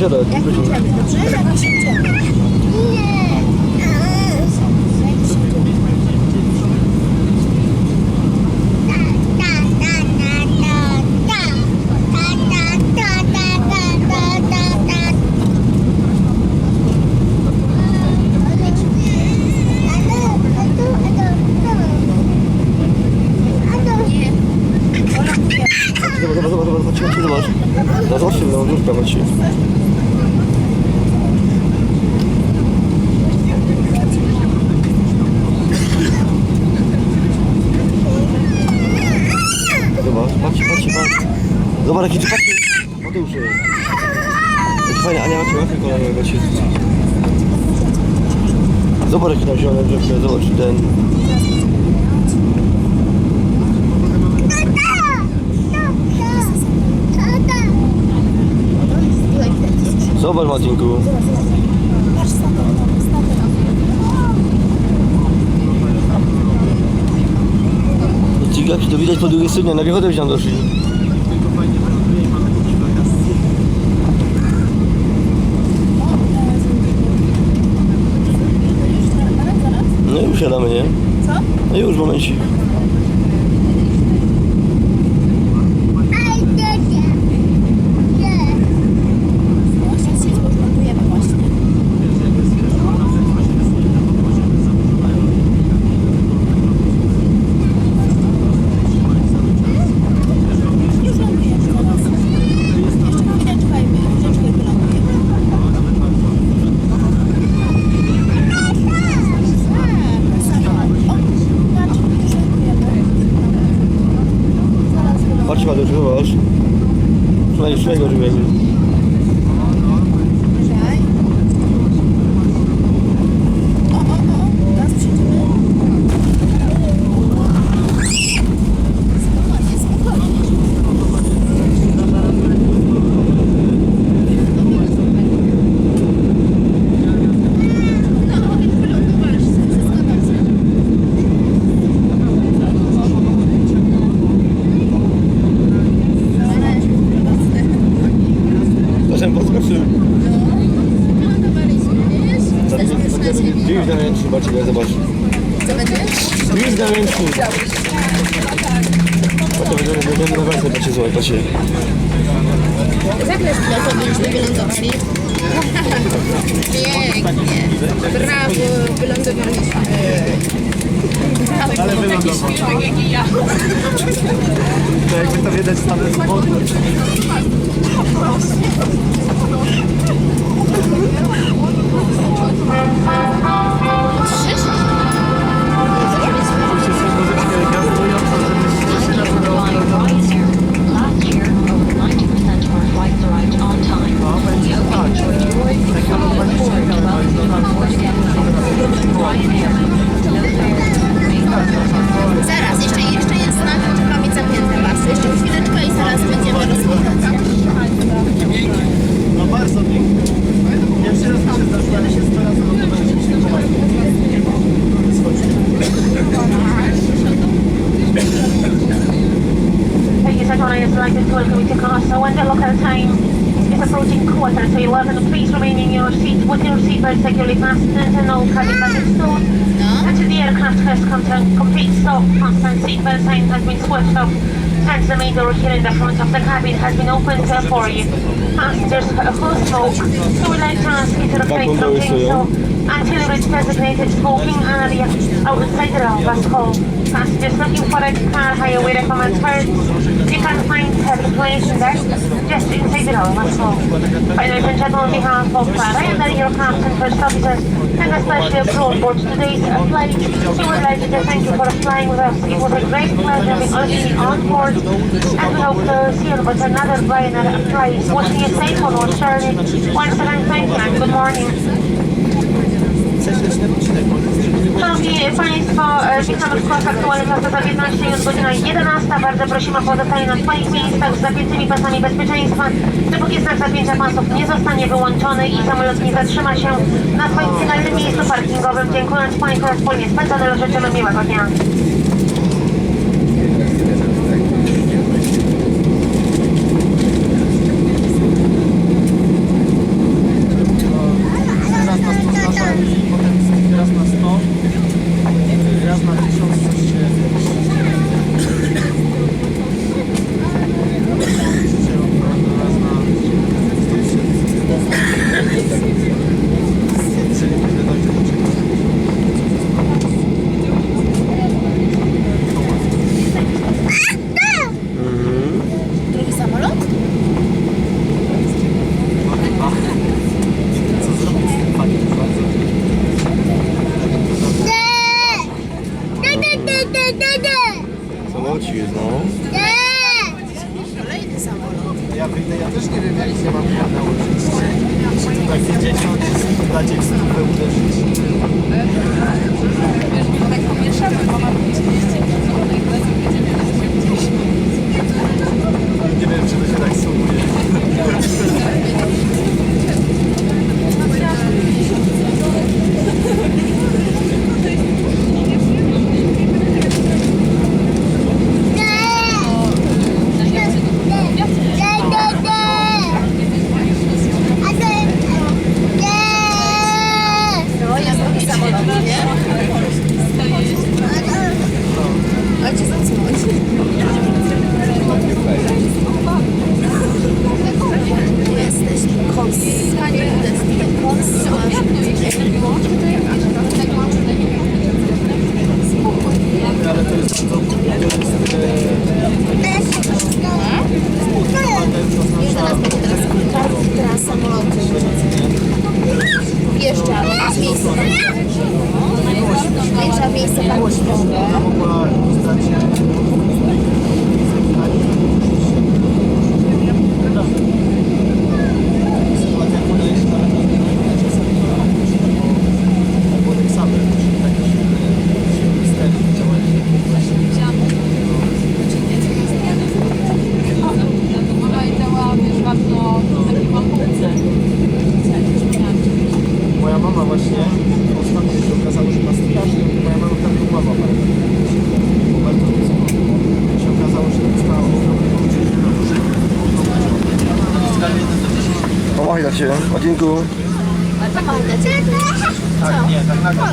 siadać. Jak idziemy, dobrze? Jak idziemy. Zobacz. No zobaczcie, no lądówka macie. Zobacz, patrz. Zobacz, jaki ty patrzy. Mateusz jest. Fajnie, Ania, macie kolorowego ci. Zobacz, jaki tam zielone drzewka, zobacz ten. Zobacz, Matinku. Cigaki to widać po drugiej stronie, na piechotę byś tam doszli. No już siadamy, nie? Co? No już, momencik. Patrz, Mateusz, zobacz. Przynajmniej szwego żywego. Teraz przyjdziemy. Spokojnie. Gdzieś na ręczny, Maciek, zobacz. Co będzie? Gdzieś na ręczny. Będziemy na walce, Maciek, zobacz, Maciek. Zakres pilotowy już wylądowali. Pięknie. Brawo, wylądowaliśmy. Ale wylądowali. Tak jak i ja. To jakby to widać stale z wody. Zaraz, jeszcze jest znak, trzeba mieć zapięte pasy. Jeszcze chwileczkę i zaraz będziemy rozmawiać. No bardzo pięknie. Pierwszy raz mi się zdarzyło, ale się 100 razy Thank you, Secretary. It's like this welcome you to KOS. So when the local time is approaching 11:15, please remain in your seat with your seatbelt securely fastened and no cabin luggage stored. Until the aircraft has come to a complete stop, constant seatbelt sign has been switched off, and the main door here in the front of the cabin has been opened for you. Passengers who smoke, so we'd like to ask you to refrain from doing so until you reach designated smoking area outside the bus hall. Passengers looking for a car hire, we recommend first you can find a recreation desk just inside the bus hall. Finally, and gentlemen, on behalf of Ryanair, your captain, first officers, and especially abroad board today's flight, we would like to thank you for flying with us. It was a great pleasure being all of you on board, and we hope to see you with another Ryanair flight. Wishing you safe on our journey. Once again, thank you and good morning. Szanowni Państwo, witamy w kurs aktualny czas za 15, jest godzina 11. Bardzo prosimy o pozostanie na swoich miejscach z zapiętymi pasami bezpieczeństwa, dopóki znak zapięcia pasów nie zostanie wyłączony i samolot nie zatrzyma się na swoim finalnym miejscu parkingowym. Dziękując Państwu za wspólnie spędzone, życzymy miłego dnia. samolocik jest, no. Kolejny samolot. Ja wyjdę, ja też nie wiem jak się mam chyba nałożyć. Czy to tak widzieć, czy dać w stówę uderzyć. Wiesz, bo tak pomieszamy, bo ma 30 Nie wiem, czy to się tak sumuje. No, jest drugi samolot, nie? Ojciec odsłonić. Jesteśmy KOS. Ale to jest Już zaraz będzie teraz samolotu. Wjeżdżamy, jest miejsce na wjeżdża miejsce na mogła stać się sytuacja podejścia czasami młodych saber, takich misterów działania. Moja mama właśnie ostatnio się okazało, że ma strasznie, moja mama tak umawa bardzo wysoko. Się okazało, że dostała ogromne pouczenie na to, że w skali 1 do 10. Pomachaj na ciebie. O, dziękuję. Pomachaj na ciebie. Tak, nie, tak nagle.